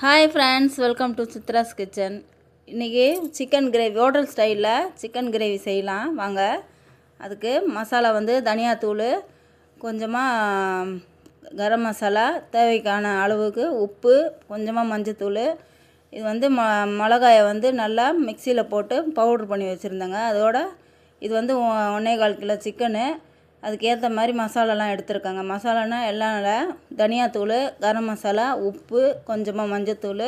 Hi friends, welcome to Chitra's kitchen. இன்றைக்கி chicken gravy hotel ஸ்டைலில் chicken gravy செய்யலாம் வாங்க. அதுக்கு மசாலா வந்து தனியாத்தூள், கொஞ்சமாக கரம் மசாலா, தேவைக்கான அளவுக்கு உப்பு, கொஞ்சமாக மஞ்சத்தூள். இது வந்து மிளகாயை வந்து நல்லா மிக்சியில் போட்டு பவுட்ரு பண்ணி வச்சுருந்தேங்க. அதோட இது வந்து 1.25 கிலோ சிக்கனு. அதுக்கேற்ற மாதிரி மசாலாலாம் எடுத்துருக்காங்க. மசாலானா எல்லாம் தனியாத்தூள், கரம் மசாலா, உப்பு, கொஞ்சமாக மஞ்சத்தூள்,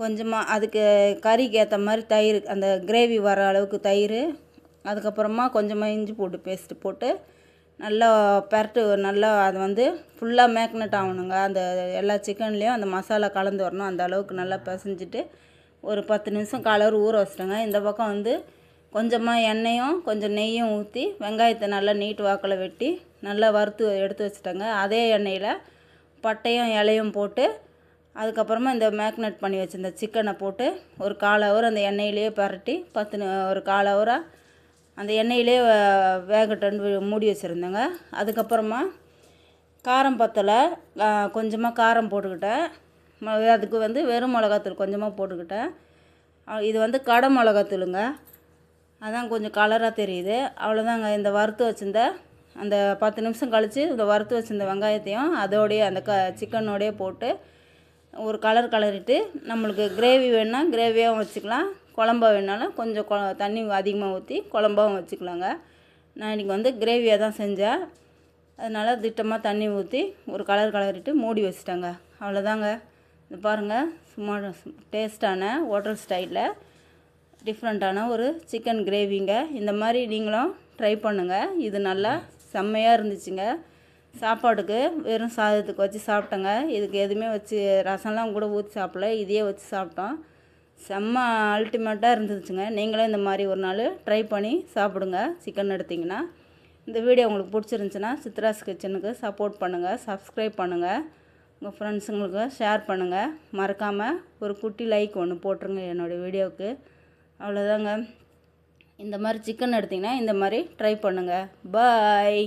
கொஞ்சமாக அதுக்கு கறிக்கு ஏற்ற மாதிரி தயிர், அந்த கிரேவி வர அளவுக்கு தயிர், அதுக்கப்புறமா கொஞ்சமாக இஞ்சி பூண்டு பேஸ்ட்டு போட்டு நல்லா பெரட்டு, நல்லா அது வந்து ஃபுல்லாக மேக்னெட் ஆகணுங்க. அந்த எல்லா சிக்கன்லேயும் அந்த மசாலா கலந்து வரணும். அந்த அளவுக்கு நல்லா பிசைஞ்சிட்டு ஒரு 10 நிமிஷம் காலவர் ஊற வச்சிட்டேங்க. இந்த பக்கம் வந்து கொஞ்சமாக எண்ணெயும் கொஞ்சம் நெய்யும் ஊற்றி வெங்காயத்தை நல்லா நீட்டு வாக்கில் வெட்டி நல்லா வறுத்து எடுத்து வச்சுட்டேங்க. அதே எண்ணெயில் பட்டையும் இலையும் போட்டு அதுக்கப்புறமா இந்த மேக்னெட் பண்ணி வச்சுருந்த சிக்கனை போட்டு ஒரு 1/4 ஹவர் அந்த எண்ணெயிலேயே பரட்டி ஒரு 1/4 ஹவராக அந்த எண்ணெயிலே வேகட்டன்னு மூடி வச்சுருந்தேங்க. அதுக்கப்புறமா காரம் பத்தலை, கொஞ்சமாக காரம் போட்டுக்கிட்டேன். அதுக்கு வந்து வெறும் மிளகாத்தூள் கொஞ்சமாக போட்டுக்கிட்டேன். இது வந்து கடை மிளகாத்தூளுங்க, அதான் கொஞ்சம் கலராக தெரியுது. அவ்வளோதாங்க. இந்த வறுத்து வச்சுருந்த அந்த 10 நிமிஷம் கழித்து இந்த வறுத்து வச்சுருந்த வெங்காயத்தையும் அதோடைய அந்த சிக்கனோடையே போட்டு ஒரு கலரிட்டு, நம்மளுக்கு கிரேவி வேணுன்னா கிரேவியாகவும் வச்சுக்கலாம், குழம்பா வேணாலும் கொஞ்சம் தண்ணி அதிகமாக ஊற்றி குழம்பாகவும் வச்சுக்கலாங்க. நான் இன்றைக்கி வந்து கிரேவியாக தான் செஞ்சேன். அதனால் திட்டமாக தண்ணி ஊற்றி ஒரு கலரிட்டு மூடி வச்சுட்டேங்க. அவ்வளோதாங்க. இது பாருங்கள், சும்மா டேஸ்ட்டான ஹோட்டல் ஸ்டைலில் டிஃப்ரெண்ட்டான ஒரு சிக்கன் கிரேவிங்க. இந்த மாதிரி நீங்களும் ட்ரை பண்ணுங்கள். இது நல்லா செம்மையாக இருந்துச்சுங்க. சாப்பாட்டுக்கு வெறும் சாதத்துக்கு வச்சு சாப்பிட்டேங்க. இதுக்கு எதுவுமே வச்சு ரசம்லாம் கூட ஊற்றி சாப்பிடல, இதையே வச்சு சாப்பிட்டோம். செம்ம அல்டிமேட்டாக இருந்துச்சுங்க. நீங்களும் இந்த மாதிரி ஒரு நாள் ட்ரை பண்ணி சாப்பிடுங்க சிக்கன் எடுத்திங்கன்னா. இந்த வீடியோ உங்களுக்கு பிடிச்சிருந்துச்சின்னா சித்ராஸ் கிச்சனுக்கு சப்போர்ட் பண்ணுங்கள், சப்ஸ்கிரைப் பண்ணுங்கள், உங்கள் ஃப்ரெண்ட்ஸுங்களுக்கு ஷேர் பண்ணுங்கள். மறக்காமல் ஒரு குட்டி லைக் ஒன்று போட்டுருங்க என்னோடய வீடியோவுக்கு. அவ்வளோதாங்க. இந்த மாதிரி சிக்கன் எடுத்திங்கன்னா இந்த மாதிரி ட்ரை பண்ணுங்கள். பாய்.